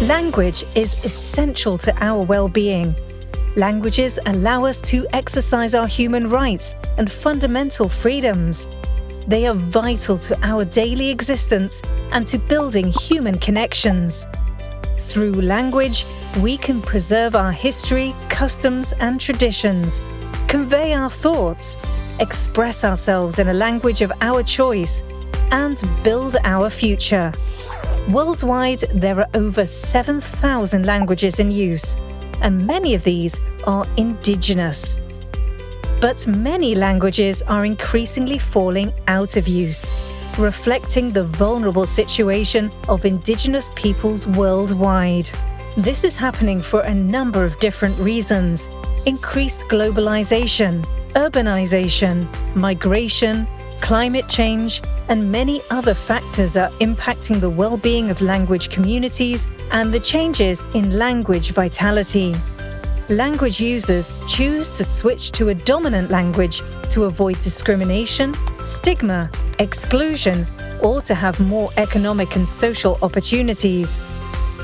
Language is essential to our well-being. Languages allow us to exercise our human rights and fundamental freedoms. They are vital to our daily existence and to building human connections. Through language, we can preserve our history, customs, and traditions, convey our thoughts, express ourselves in a language of our choice, and build our future. Worldwide, there are over 7,000 languages in use, and many of these are indigenous. But many languages are increasingly falling out of use, reflecting the vulnerable situation of indigenous peoples worldwide. This is happening for a number of different reasons: increased globalization, urbanization, migration, climate change, and many other factors are impacting the well-being of language communities and the changes in language vitality. Language users choose to switch to a dominant language to avoid discrimination, stigma, exclusion, or to have more economic and social opportunities.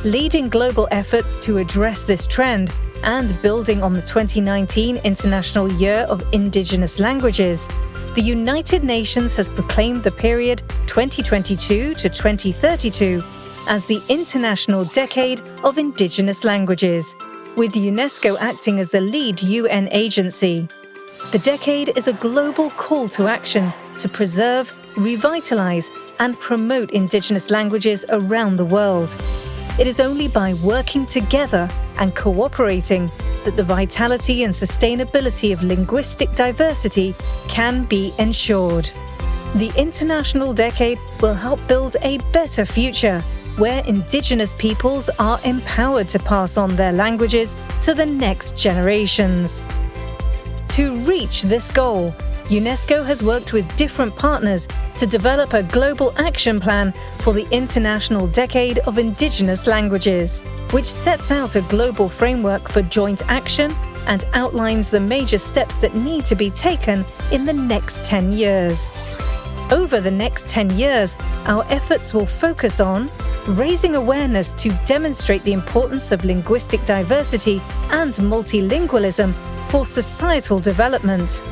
Leading global efforts to address this trend and building on the 2019 International Year of Indigenous Languages, the United Nations has proclaimed the period 2022 to 2032 as the International Decade of Indigenous Languages, with UNESCO acting as the lead UN agency. The decade is a global call to action to preserve, revitalize, and promote Indigenous languages around the world. It is only by working together and cooperating that the vitality and sustainability of linguistic diversity can be ensured. The International Decade will help build a better future, where Indigenous peoples are empowered to pass on their languages to the next generations. To reach this goal, UNESCO has worked with different partners to develop a global action plan for the International Decade of Indigenous Languages, which sets out a global framework for joint action and outlines the major steps that need to be taken in the next 10 years. Over the next 10 years, our efforts will focus on raising awareness to demonstrate the importance of linguistic diversity and multilingualism for societal development,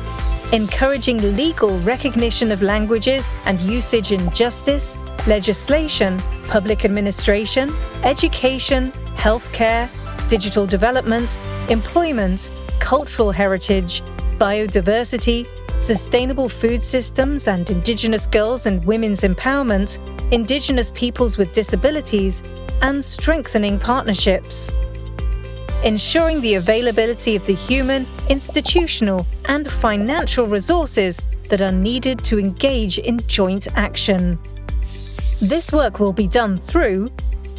encouraging legal recognition of languages and usage in justice, legislation, public administration, education, healthcare, digital development, employment, cultural heritage, biodiversity, sustainable food systems and Indigenous girls and women's empowerment, Indigenous peoples with disabilities, and strengthening partnerships. Ensuring the availability of the human, institutional, and financial resources that are needed to engage in joint action. This work will be done through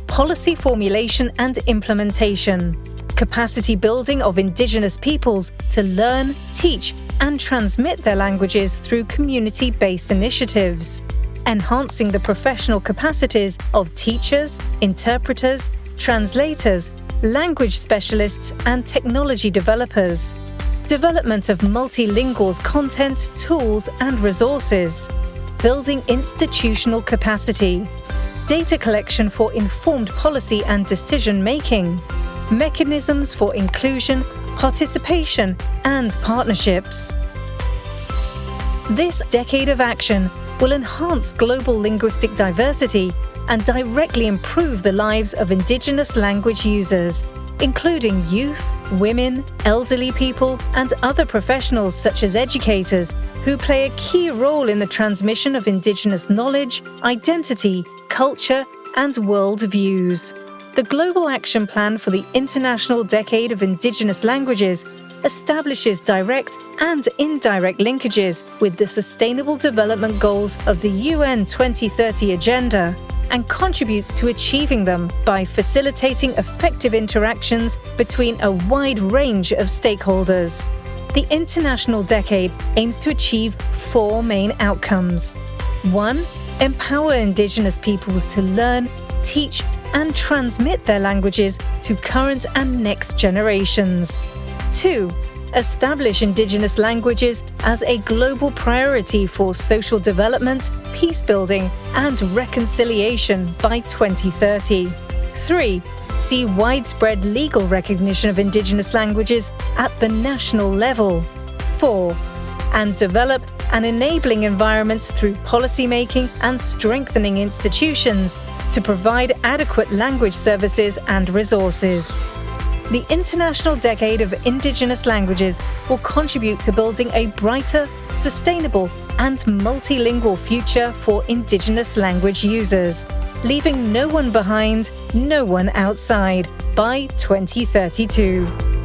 policy formulation and implementation, capacity building of Indigenous peoples to learn, teach, and transmit their languages through community-based initiatives, enhancing the professional capacities of teachers, interpreters, translators, language specialists, and technology developers, development of multilingual content, tools, and resources, building institutional capacity, data collection for informed policy and decision-making, mechanisms for inclusion, participation, and partnerships. This decade of action will enhance global linguistic diversity and directly improve the lives of Indigenous language users, including youth, women, elderly people, and other professionals such as educators who play a key role in the transmission of Indigenous knowledge, identity, culture, and world views. The Global Action Plan for the International Decade of Indigenous Languages establishes direct and indirect linkages with the Sustainable Development Goals of the UN 2030 Agenda and contributes to achieving them by facilitating effective interactions between a wide range of stakeholders. The International Decade aims to achieve 4 main outcomes. 1. Empower Indigenous peoples to learn, teach, and transmit their languages to current and next generations. 2. Establish Indigenous languages as a global priority for social development, peace building, and reconciliation by 2030. 3. See widespread legal recognition of Indigenous languages at the national level. 4. And develop an enabling environment through policymaking and strengthening institutions to provide adequate language services and resources. The International Decade of Indigenous Languages will contribute to building a brighter, sustainable, and multilingual future for Indigenous language users, leaving no one behind, no one outside by 2032.